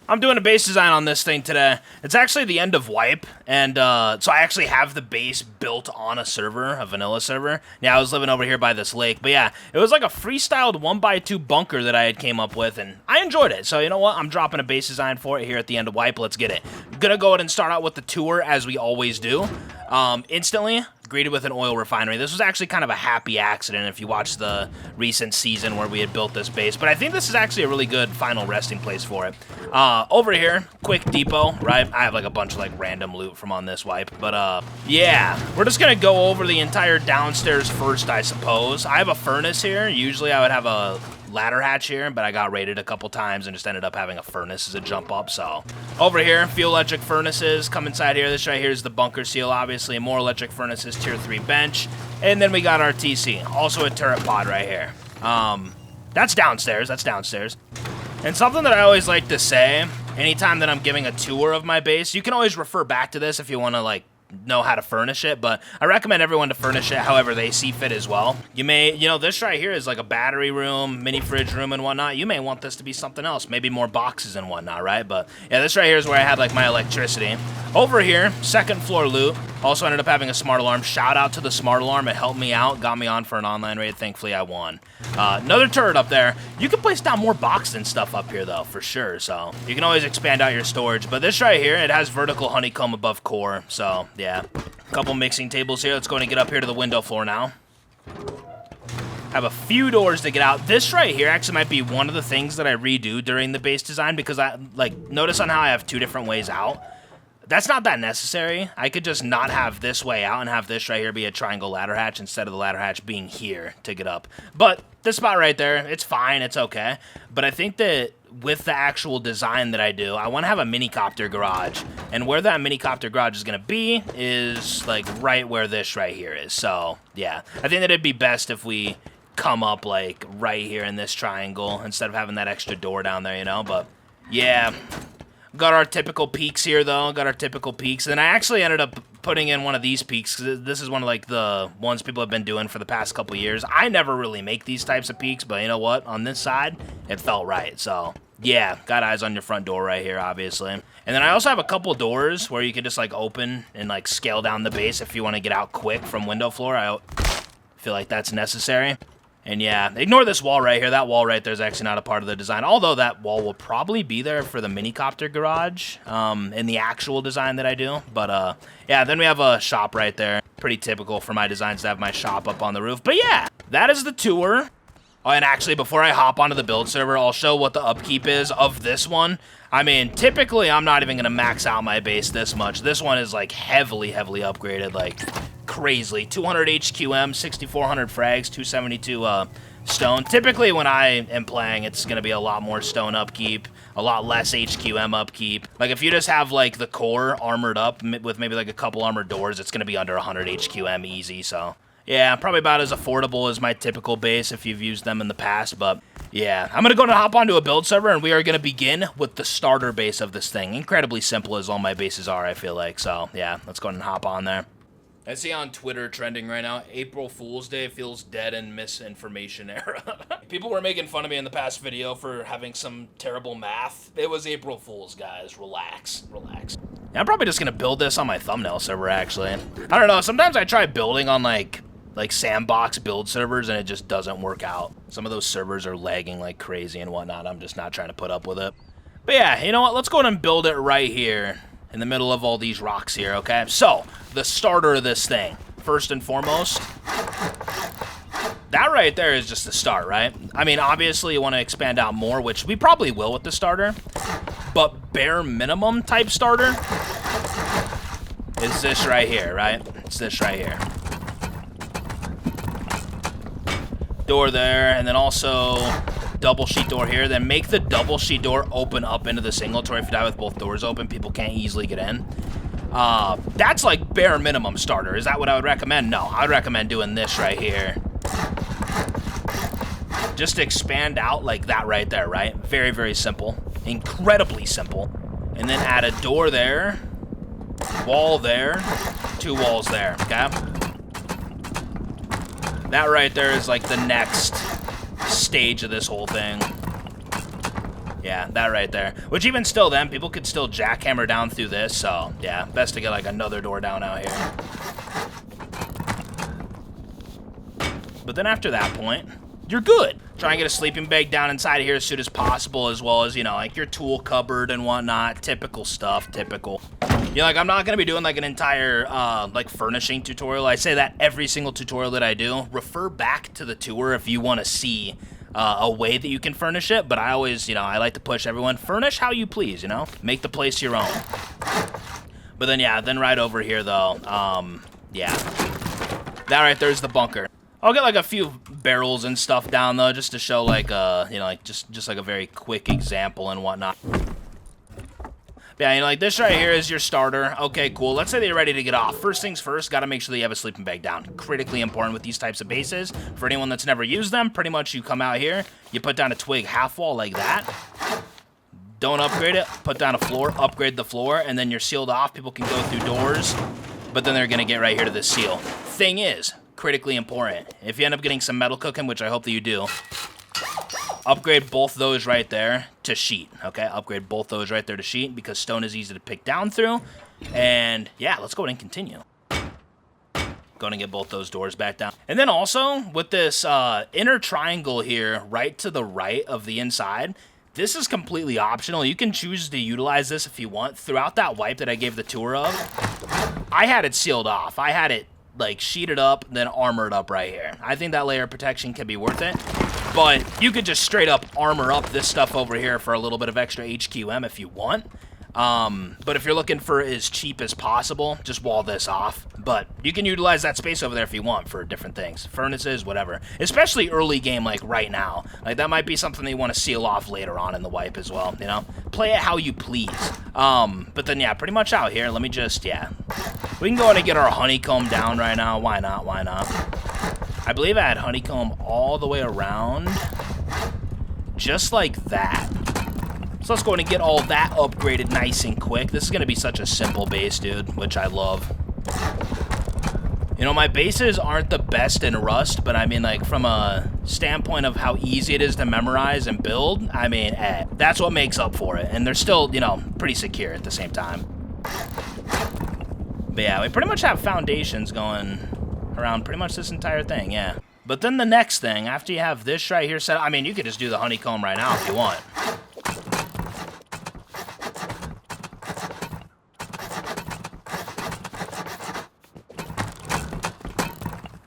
I'm doing a base design on this thing today. It's actually the end of wipe, and so I actually have the base built on a server, a vanilla server. Yeah, I was living over here by this lake, but yeah, it was like a freestyled 1x2 bunker that I had came up with, and I enjoyed it. So you know what? I'm dropping a base design for it here at the end of wipe. Let's get it. I'm gonna go ahead and start out with the tour as we always do. Instantly greeted with an oil refinery. This was actually kind of a happy accident if you watch the recent season where we had built this base, but I think this is actually a really good final resting place for it. Over here, quick depot, right? I have like a bunch of like random loot from on this wipe, but yeah, we're just gonna go over the entire downstairs first, I suppose. I have a furnace here. Usually I would have a ladder hatch here, but I got raided a couple times and just ended up having a furnace as a jump up. So over here, fuel electric furnaces come inside here. This right here is the bunker seal, obviously. More electric furnaces, tier 3 bench, and then we got our TC, also a turret pod right here. That's downstairs. And something that I always like to say anytime that I'm giving a tour of my base, you can always refer back to this if you want to like know how to furnish it, but I recommend everyone to furnish it however they see fit as well. You know, this right here is like a battery room, mini fridge room and whatnot. You may want this to be something else, maybe more boxes and whatnot, right? But yeah, this right here is where I had like my electricity. Over here, second floor loot. Also ended up having a smart alarm. Shout out to the smart alarm. It helped me out, got me on for an online raid. Thankfully, I won. Another turret up there. You can place down more boxes and stuff up here, though, for sure. So you can always expand out your storage. But this right here, it has vertical honeycomb above core. So, yeah. A couple mixing tables here. Let's go and get up here to the window floor now. Have a few doors to get out. This right here actually might be one of the things that I redo during the base design because I, like, notice on how I have two different ways out. That's not that necessary. I could just not have this way out and have this right here be a triangle ladder hatch instead of the ladder hatch being here to get up. But this spot right there, it's fine, it's okay. But I think that with the actual design that I do, I want to have a minicopter garage. And where that minicopter garage is going to be is like right where this right here is. So yeah, I think that it'd be best if we come up like right here in this triangle instead of having that extra door down there, you know, but yeah. Got our typical peaks here, though. Got our typical peaks. And I actually ended up putting in one of these peaks, because this is one of, like, the ones people have been doing for the past couple years. I never really make these types of peaks, but you know what? On this side, it felt right. So, yeah, got eyes on your front door right here, obviously. And then I also have a couple doors where you can just, like, open and, like, scale down the base if you want to get out quick from window floor. I feel like that's necessary. And yeah, ignore this wall right here. That wall right there is actually not a part of the design, although that wall will probably be there for the minicopter garage in the actual design that I do. But yeah, then we have a shop right there. Pretty typical for my designs to have my shop up on the roof. But yeah, that is the tour. Oh, and actually, before I hop onto the build server, I'll show what the upkeep is of this one. I mean, typically, I'm not even going to max out my base this much. This one is, like, heavily upgraded, like, crazily. 200 HQM, 6,400 frags, 272 stone. Typically, when I am playing, it's going to be a lot more stone upkeep, a lot less HQM upkeep. Like, if you just have, like, the core armored up with maybe, like, a couple armored doors, it's going to be under 100 HQM easy, so... yeah, probably about as affordable as my typical base if you've used them in the past, but yeah. I'm going to go and hop onto a build server, and we are going to begin with the starter base of this thing. Incredibly simple as all my bases are, I feel like, so yeah, let's go ahead and hop on there. I see on Twitter trending right now, April Fool's Day feels dead in misinformation era. People were making fun of me in the past video for having some terrible math. It was April Fool's, guys. Relax. Yeah, I'm probably just going to build this on my thumbnail server, actually. I don't know, sometimes I try building on, like sandbox build servers, and it just doesn't work out. Some of those servers are lagging like crazy and whatnot. I'm just not trying to put up with it. But yeah, you know what? Let's go ahead and build it right here in the middle of all these rocks here, okay? So, the starter of this thing, first and foremost, that right there is just the start, right? I mean, obviously you want to expand out more, which we probably will with the starter, but bare minimum type starter is this right here, right? It's this right here. Door there, and then also double sheet door here. Then make the double sheet door open up into the single, to where if you die with both doors open, people can't easily get in. That's like bare minimum starter. Is that what I would recommend? No, I would recommend doing this right here. Just expand out like that right there, right? Very simple. Incredibly simple. And then add a door there, wall there, 2 walls there, okay? That right there is like the next stage of this whole thing. Yeah, that right there. Which even still then, people could still jackhammer down through this, so yeah, best to get like another door down out here. But then after that point, you're good. Try and get a sleeping bag down inside of here as soon as possible, as well as, you know, like your tool cupboard and whatnot. Typical stuff, typical. You know, like, I'm not going to be doing, like, an entire, like, furnishing tutorial. I say that every single tutorial that I do. Refer back to the tour if you want to see a way that you can furnish it. But I always, you know, I like to push everyone. Furnish how you please, you know? Make the place your own. But then, yeah, then right over here, though, yeah. That right there's the bunker. I'll get like a few barrels and stuff down though, just to show like you know, like just like a very quick example and whatnot. Yeah, you know, like this right here is your starter. Okay, cool. Let's say that you're ready to get off. First things first, gotta make sure that you have a sleeping bag down. Critically important with these types of bases. For anyone that's never used them, pretty much you come out here, you put down a twig half wall like that. Don't upgrade it. Put down a floor, upgrade the floor, and then you're sealed off. People can go through doors, but then they're gonna get right here to this seal. Thing is, critically important. If you end up getting some metal cooking, which I hope that you do, upgrade both those right there to sheet, okay? Upgrade both those right there to sheet because stone is easy to pick down through. And yeah, let's go ahead and continue. Going to get both those doors back down. And then also, with this inner triangle here, right to the right of the inside, this is completely optional. You can choose to utilize this if you want. Throughout that wipe that I gave the tour of, I had it sealed off. I had it like sheeted up, then armored up right here. I think that layer of protection can be worth it, but you could just straight up armor up this stuff over here for a little bit of extra HQM if you want. But if you're looking for as cheap as possible, just wall this off. But you can utilize that space over there if you want for different things. Furnaces, whatever. Especially early game, like right now. Like that might be something that you want to seal off later on in the wipe as well, you know? Play it how you please. But then yeah, pretty much out here, let me just, yeah. We can go ahead and get our honeycomb down right now. Why not? Why not? I believe I had honeycomb all the way around. Just like that. So let's go ahead and get all that upgraded nice and quick. This is going to be such a simple base, dude, which I love. You know, my bases aren't the best in Rust, but I mean, like, from a standpoint of how easy it is to memorize and build, I mean, that's what makes up for it. And they're still, you know, pretty secure at the same time. But yeah, we pretty much have foundations going around pretty much this entire thing, yeah. But then the next thing, after you have this right here set up, I mean, you could just do the honeycomb right now if you want.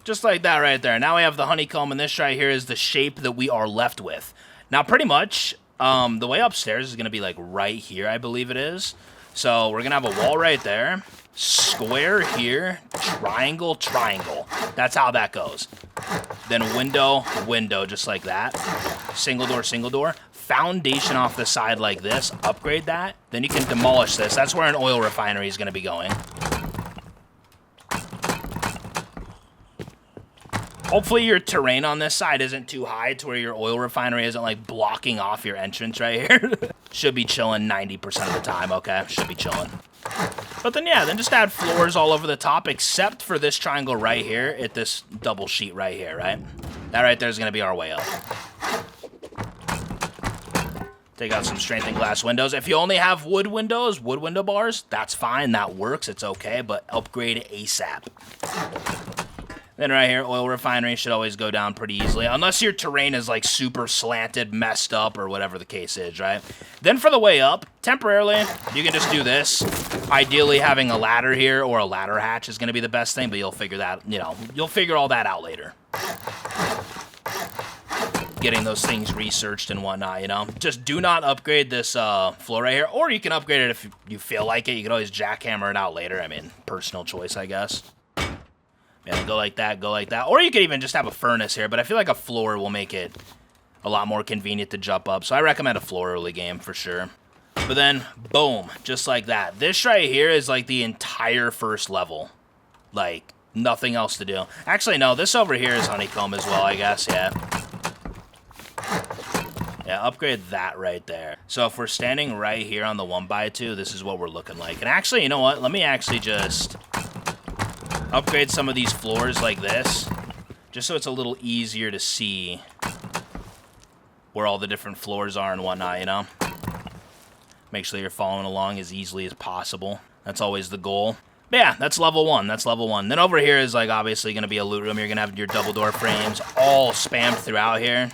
Just like that right there. Now we have the honeycomb, and this right here is the shape that we are left with. Now, pretty much, the way upstairs is going to be, like, right here, I believe it is. So we're going to have a wall right there, square here, triangle, triangle. That's how that goes. Then window, window, just like that. Single door, single door. Foundation off the side like this. Upgrade that. Then you can demolish this. That's where an oil refinery is going to be going. Hopefully your terrain on this side isn't too high to where your oil refinery isn't like blocking off your entrance right here. Should be chilling 90% of the time, okay? Should be chilling. But then yeah, then just add floors all over the top except for this triangle right here at this double sheet right here, right? That right there is going to be our way up. Take out some strengthened glass windows. If you only have wood windows, wood window bars, that's fine. That works. It's okay, but upgrade ASAP. Then right here, oil refinery should always go down pretty easily, unless your terrain is like super slanted, messed up, or whatever the case is, right? Then for the way up, temporarily, you can just do this. Ideally, having a ladder here or a ladder hatch is going to be the best thing, but you'll figure that, you know, you'll figure all that out later. Getting those things researched and whatnot, you know? Just do not upgrade this floor right here, or you can upgrade it if you feel like it. You can always jackhammer it out later. I mean, personal choice, I guess. Yeah, go like that, go like that. Or you could even just have a furnace here, but I feel like a floor will make it a lot more convenient to jump up. So I recommend a floor early game for sure. But then, boom, just like that. This right here is like the entire first level. Like, nothing else to do. Actually, no, this over here is honeycomb as well, I guess, yeah. Yeah, upgrade that right there. So if we're standing right here on the 1x2, this is what we're looking like. And actually, you know what? Let me actually just upgrade some of these floors like this, just so it's a little easier to see where all the different floors are and whatnot, you know? Make sure you're following along as easily as possible. That's always the goal. But yeah, that's level 1. That's level 1. Then over here is, like, obviously going to be a loot room. You're going to have your double door frames all spammed throughout here.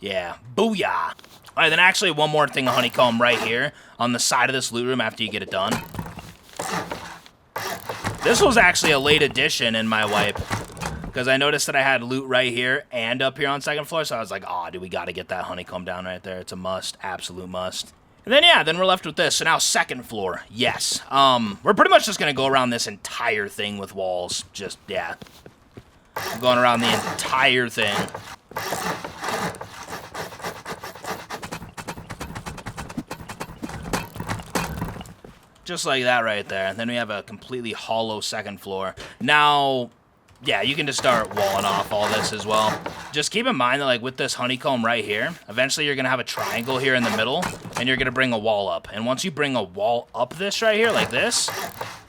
Yeah. Booyah. All right, then actually one more thing of honeycomb right here on the side of this loot room after you get it done. This was actually a late addition in my wipe, because I noticed that I had loot right here and up here on second floor, so I was like, oh, dude, we got to get that honeycomb down right there. It's a must. Absolute must. And then, yeah, then we're left with this. So now second floor. Yes. We're pretty much just going to go around this entire thing with walls. Just, yeah. I'm going around the entire thing. Just like that right there. And then we have a completely hollow second floor. Now, yeah, you can just start walling off all this as well. Just keep in mind that, like, with this honeycomb right here, eventually you're going to have a triangle here in the middle, and you're going to bring a wall up. And once you bring a wall up this right here, like this,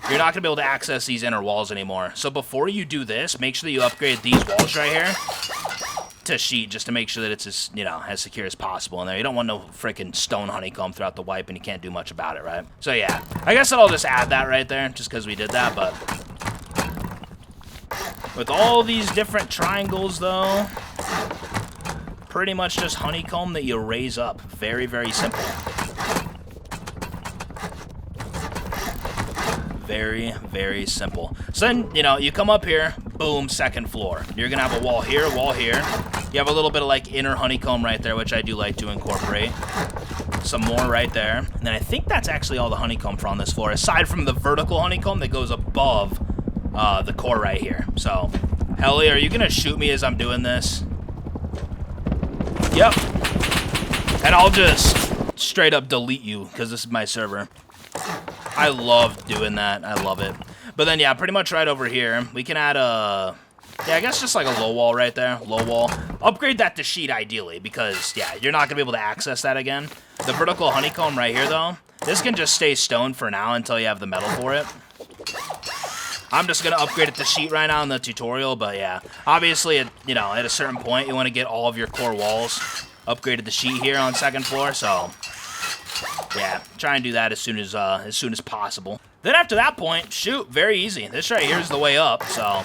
you're not going to be able to access these inner walls anymore. So before you do this, make sure that you upgrade these walls right here to sheet, just to make sure that it's as, you know, as secure as possible in there. You don't want no freaking stone honeycomb throughout the wipe, and you can't do much about it, right? So yeah, I guess I'll just add that right there, just because we did that, but with all these different triangles, though, pretty much just honeycomb that you raise up. Very, very simple. Very, very simple. So then, you know, you come up here, boom, second floor. You're going to have a wall here, wall here. You have a little bit of, like, inner honeycomb right there, which I do like to incorporate. Some more right there. And then I think that's actually all the honeycomb for on this floor, aside from the vertical honeycomb that goes above the core right here. So, Helly, are you going to shoot me as I'm doing this? Yep. And I'll just straight up delete you, because this is my server. I love doing that. I love it. But then, yeah, pretty much right over here, we can add a... Yeah, I guess just like a low wall right there. Low wall. Upgrade that to sheet, ideally, because, yeah, you're not going to be able to access that again. The vertical honeycomb right here, though, this can just stay stone for now until you have the metal for it. I'm just going to upgrade it to sheet right now in the tutorial, but yeah. Obviously, you know, at a certain point, you want to get all of your core walls upgraded to sheet here on second floor, so yeah, try and do that as soon as possible. Then after that point, shoot, very easy. This right here is the way up, so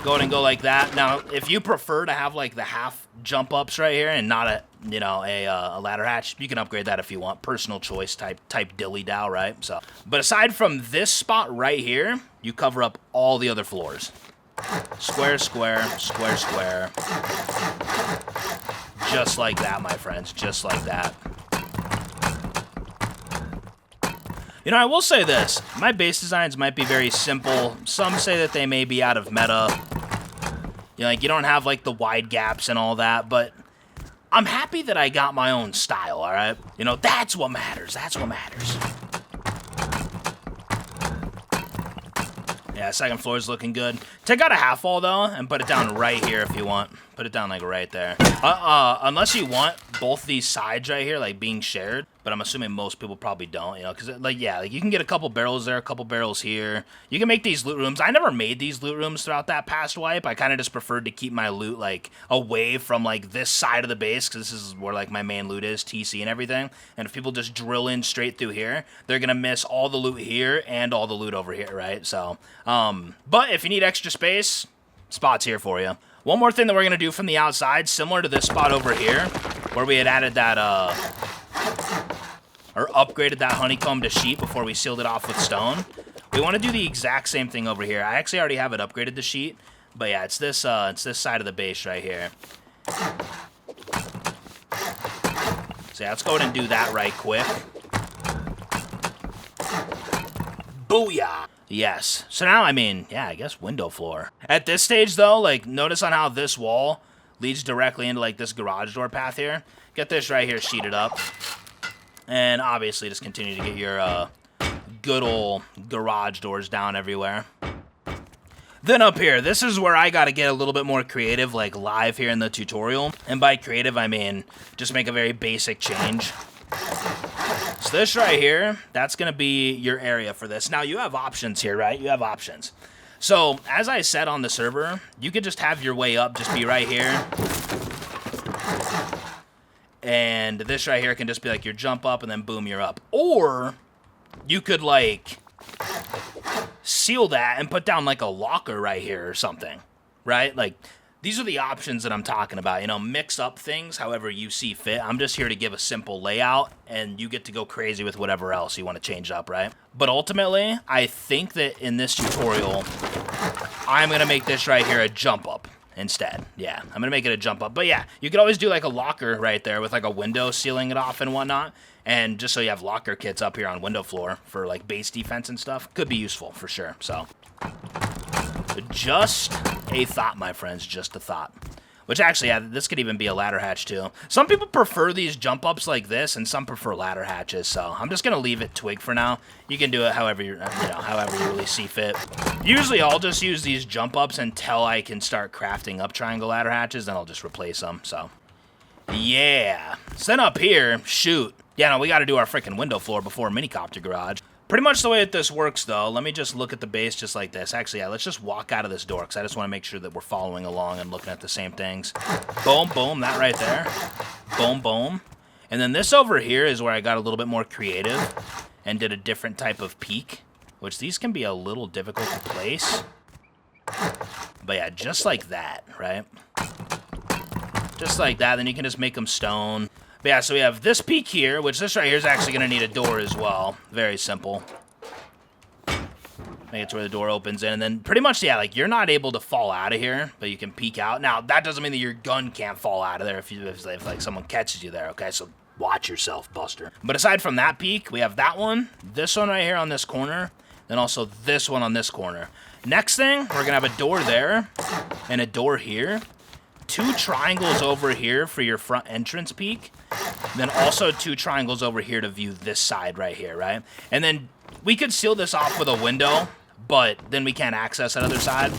go ahead and go like that. Now, if you prefer to have like the half jump ups right here and not a, you know, a ladder hatch, you can upgrade that if you want. Personal choice type dilly-dow, right? So, but aside from this spot right here, you cover up all the other floors. Square, square, square, square. Just like that, my friends. Just like that. You know, I will say this. My base designs might be very simple. Some say that they may be out of meta. You know, like, you don't have, like, the wide gaps and all that, but I'm happy that I got my own style, all right? You know, that's what matters. That's what matters. Yeah, second floor is looking good. Take out a half wall, though, and put it down right here if you want. Put it down, like, right there. Unless you want both these sides right here, like, being shared. But I'm assuming most people probably don't, you know, because, like, yeah, like, you can get a couple barrels there, a couple barrels here. You can make these loot rooms. I never made these loot rooms throughout that past wipe. I kind of just preferred to keep my loot, like, away from, like, this side of the base, because this is where, like, my main loot is, TC and everything. And if people just drill in straight through here, they're going to miss all the loot here and all the loot over here, right? So, but if you need extra space, spots here for you. One more thing that we're going to do from the outside, similar to this spot over here, where we had added that, or upgraded that honeycomb to sheet before we sealed it off with stone. We want to do the exact same thing over here. I actually already have it upgraded to sheet, but yeah, it's this side of the base right here. So yeah, let's go ahead and do that right quick. Booyah! Yes. So now, I mean, yeah, I guess window floor. At this stage, though, like, notice on how this wall leads directly into, like, this garage door path here. Get this right here sheeted up. And obviously just continue to get your good old garage doors down everywhere. Then up here, this is where I gotta get a little bit more creative, like live here in the tutorial. And by creative, I mean just make a very basic change. So this right here, that's gonna be your area for this. Now you have options here, right? You have options. So as I said on the server, you could just have your way up, just be right here. And this right here can just be like your jump up and then boom, you're up. Or you could like seal that and put down like a locker right here or something, right? Like these are the options that I'm talking about, you know, mix up things however you see fit. I'm just here to give a simple layout and you get to go crazy with whatever else you want to change up, right? But ultimately, I think that in this tutorial, I'm going to make this right here a jump up instead. Yeah, I'm going to make it a jump up. But yeah, you could always do like a locker right there with like a window sealing it off and whatnot. And just so you have locker kits up here on window floor for like base defense and stuff. Could be useful for sure. So just a thought, my friends, just a thought. Which actually, yeah, this could even be a ladder hatch too. Some people prefer these jump ups like this, and some prefer ladder hatches. So I'm just gonna leave it twig for now. You can do it however however you really see fit. Usually, I'll just use these jump ups until I can start crafting up triangle ladder hatches. Then I'll just replace them. So yeah. So then up here, shoot. Yeah, no, we got to do our freaking window floor before minicopter garage. Pretty much the way that this works, though, let me just look at the base just like this. Actually, yeah, let's just walk out of this door, because I just want to make sure that we're following along and looking at the same things. Boom, boom, that right there. Boom, boom. And then this over here is where I got a little bit more creative and did a different type of peak, which these can be a little difficult to place. But yeah, just like that, right? Just like that, then you can just make them stone. But yeah, so we have this peak here, which this right here is actually going to need a door as well. Very simple. Make it to where the door opens in, and then pretty much, yeah, like you're not able to fall out of here, but you can peek out. Now, that doesn't mean that your gun can't fall out of there if like someone catches you there, okay? So watch yourself, Buster. But aside from that peak, we have that one, this one right here on this corner, then also this one on this corner. Next thing, we're going to have a door there and a door here. 2 triangles over here for your front entrance peak. Then also 2 triangles over here to view this side right here, right? And then we could seal this off with a window, but then we can't access that other side.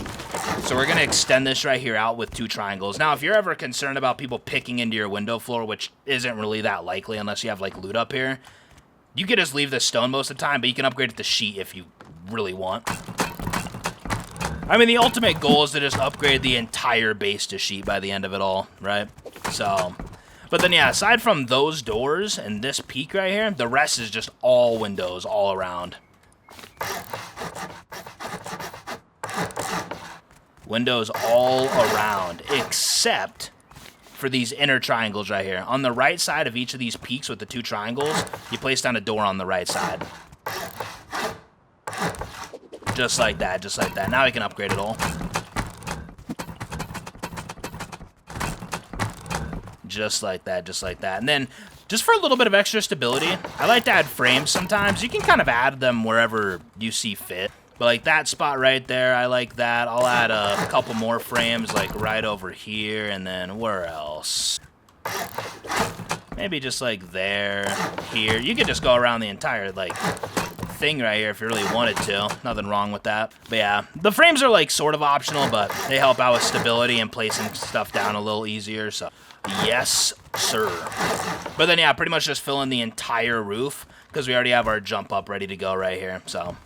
So we're going to extend this right here out with 2 triangles. Now, if you're ever concerned about people picking into your window floor, which isn't really that likely unless you have like loot up here, you could just leave this stone most of the time, but you can upgrade it to sheet if you really want. I mean, the ultimate goal is to just upgrade the entire base to sheet by the end of it all, right? So, but then, yeah, aside from those doors and this peak right here, the rest is just all windows all around. Windows all around, except for these inner triangles right here. On the right side of each of these peaks with the 2 triangles, you place down a door on the right side. Just like that, just like that. Now we can upgrade it all. Just like that, just like that. And then, just for a little bit of extra stability, I like to add frames sometimes. You can kind of add them wherever you see fit. But like that spot right there, I like that. I'll add a couple more frames like right over here, and then where else? Maybe just like there, here. You could just go around the entire like thing right here if you really wanted to. Nothing wrong with that. But yeah, the frames are like sort of optional, but they help out with stability and placing stuff down a little easier. So yes, sir. But then yeah, pretty much just fill in the entire roof because we already have our jump up ready to go right here. So.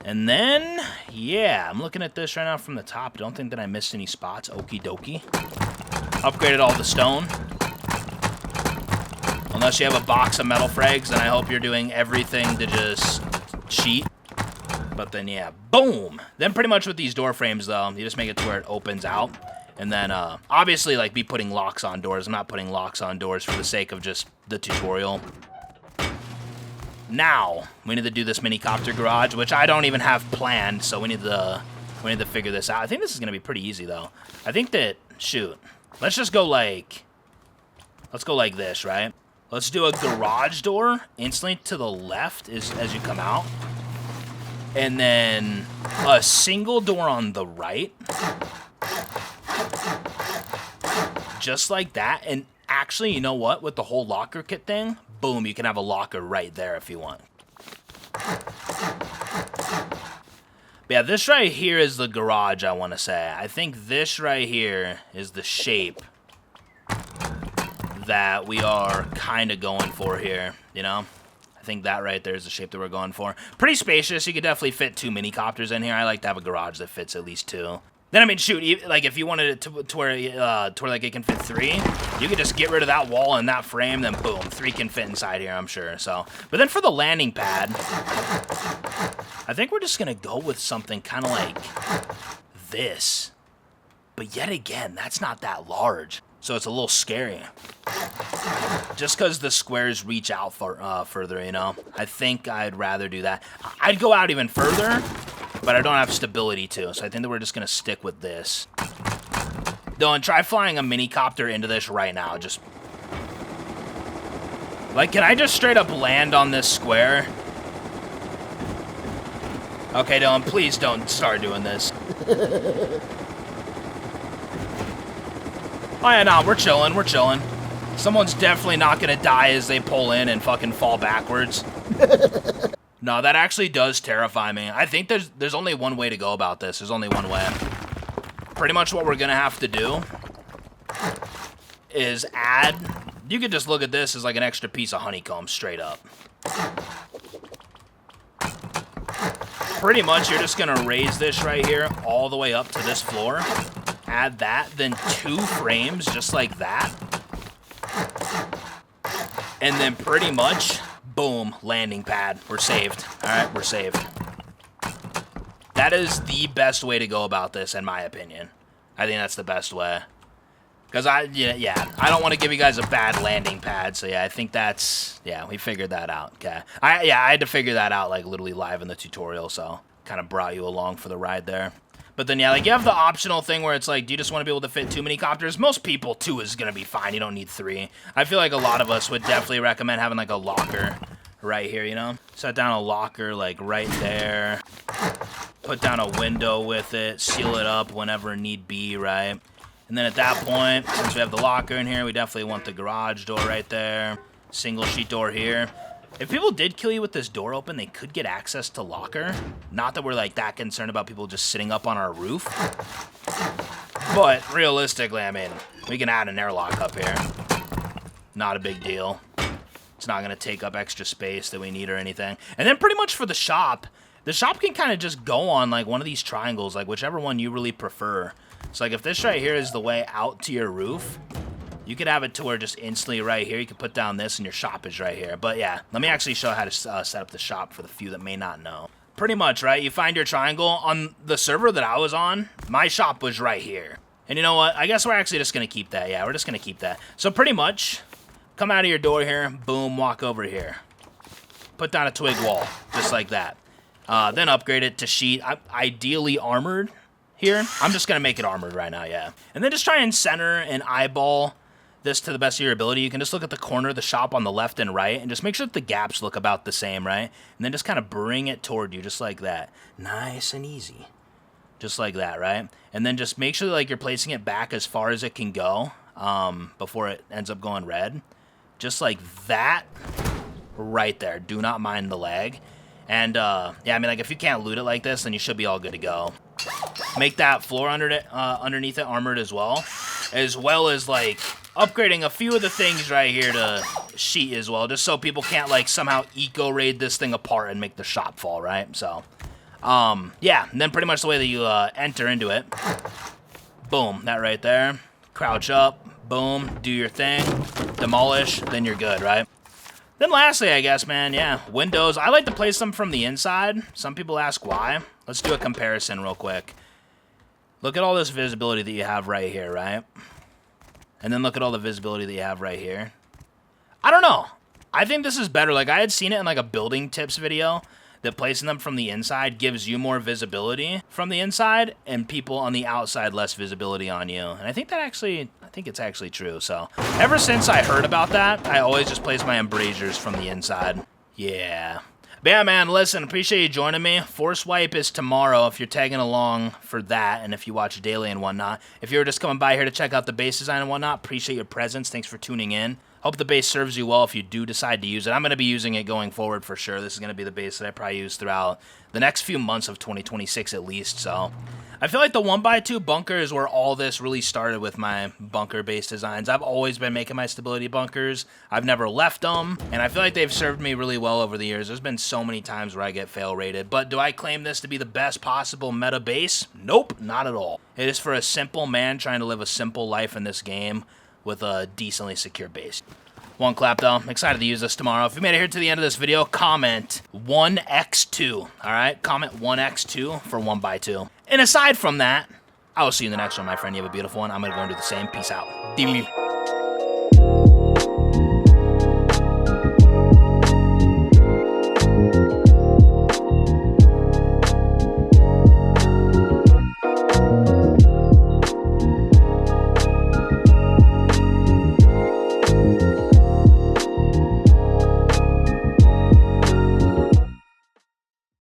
And then, yeah, I'm looking at this right now from the top. Don't think that I missed any spots. Okie dokie. Upgraded all the stone. Unless you have a box of metal frags, then I hope you're doing everything to just cheat. But then, yeah, boom. Then pretty much with these door frames, though, you just make it to where it opens out. And then, obviously, like, be putting locks on doors. I'm not putting locks on doors for the sake of just the tutorial. Now, we need to do this minicopter garage, which I don't even have planned, so we need to figure this out. I think this is going to be pretty easy, though. I think that, shoot, let's just go like, let's go like this, right? Let's do a garage door instantly to the left as you come out. And then a single door on the right. Just like that. And actually, you know what? With the whole locker kit thing, boom, you can have a locker right there if you want. But yeah, this right here is the garage, I want to say. I think this right here is the shape that we are kind of going for here, you know? I think that right there is the shape that we're going for. Pretty spacious. You could definitely fit 2 minicopters in here. I like to have a garage that fits at least 2. Then, I mean, shoot, like, if you wanted it to where like, it can fit 3, you could just get rid of that wall and that frame, then boom, 3 can fit inside here, I'm sure, so. But then for the landing pad, I think we're just gonna go with something kind of like this. But yet again, that's not that large, so it's a little scary. Just because the squares reach out further, you know? I think I'd rather do that. I'd go out even further, but I don't have stability to, so I think that we're just going to stick with this. Dylan, try flying a minicopter into this right now. Just... Like, can I just straight up land on this square? Okay, Dylan, please don't start doing this. Oh, yeah, no, we're chilling, we're chilling. Someone's definitely not going to die as they pull in and fucking fall backwards. No, that actually does terrify me. I think there's only one way to go about this. There's only one way. Pretty much what we're going to have to do is add... You could just look at this as like an extra piece of honeycomb straight up. Pretty much you're just going to raise this right here all the way up to this floor. Add that, then 2 frames just like that. And then pretty much... Boom, landing pad. We're saved. All right, we're saved. That is the best way to go about this, in my opinion. I think that's the best way. Because I don't want to give you guys a bad landing pad. So yeah, I think that's, yeah, we figured that out. Okay. I had to figure that out like literally live in the tutorial. So kind of brought you along for the ride there. But then, yeah, like, you have the optional thing where it's like, do you just want to be able to fit 2 minicopters? Most people, 2 is going to be fine. You don't need 3. I feel like a lot of us would definitely recommend having, like, a locker right here, you know? Set down a locker, like, right there. Put down a window with it. Seal it up whenever need be, right? And then at that point, since we have the locker in here, we definitely want the garage door right there. Single sheet door here. If people did kill you with this door open, they could get access to locker. Not that we're like that concerned about people just sitting up on our roof. But realistically, I mean, we can add an airlock up here. Not a big deal. It's not going to take up extra space that we need or anything. And then pretty much for the shop can kind of just go on like one of these triangles, like whichever one you really prefer. So like if this right here is the way out to your roof, you could have it to where just instantly right here, you can put down this and your shop is right here. But yeah, let me actually show how to set up the shop for the few that may not know. Pretty much, right? You find your triangle. On the server that I was on, my shop was right here. And you know what? I guess we're actually just going to keep that. Yeah, we're just going to keep that. So pretty much, come out of your door here, boom, walk over here. Put down a twig wall, just like that. Then upgrade it to sheet, ideally armored here. I'm just going to make it armored right now, yeah. And then just try and center and eyeball this to the best of your ability. You can just look at the corner of the shop on the left and right and just make sure that the gaps look about the same, right? And then just kind of bring it toward you just like that. Nice and easy. Just like that, right? And then just make sure that, like, you're placing it back as far as it can go before it ends up going red. Just like that right there. Do not mind the lag. And, yeah, I mean, like, if you can't loot it like this, then you should be all good to go. Make that floor underneath it armored as well as, like, upgrading a few of the things right here to sheet as well, just so people can't, like, somehow eco-raid this thing apart and make the shop fall, right? So, yeah, and then pretty much the way that you enter into it, boom, that right there, crouch up, boom, do your thing, demolish, then you're good, right? Then lastly, I guess, man, yeah, windows. I like to place them from the inside. Some people ask why. Let's do a comparison real quick. Look at all this visibility that you have right here, right? And then look at all the visibility that you have right here. I don't know. I think this is better. Like, I had seen it in, like, a building tips video that placing them from the inside gives you more visibility from the inside and people on the outside less visibility on you. And I think it's actually true. So ever since I heard about that, I always just place my embrasures from the inside. Yeah. But yeah, man, listen, appreciate you joining me. Force Wipe is tomorrow if you're tagging along for that and if you watch daily and whatnot. If you're just coming by here to check out the base design and whatnot, appreciate your presence. Thanks for tuning in. Hope the base serves you well if you do decide to use it. I'm going to be using it going forward for sure. This is going to be the base that I probably use throughout the next few months of 2026 at least, so I feel like the 1x2 bunker is where all this really started with my bunker-based designs. I've always been making my stability bunkers. I've never left them, and I feel like they've served me really well over the years. There's been so many times where I get fail rated, but do I claim this to be the best possible meta base? Nope, not at all. It is for a simple man trying to live a simple life in this game with a decently secure base. One clap though. I'm excited to use this tomorrow. If you made it here to the end of this video, comment 1x2. All right, comment 1x2 for 1x2. And aside from that, I will see you in the next one, my friend. You have a beautiful one. I'm gonna go and do the same. Peace out.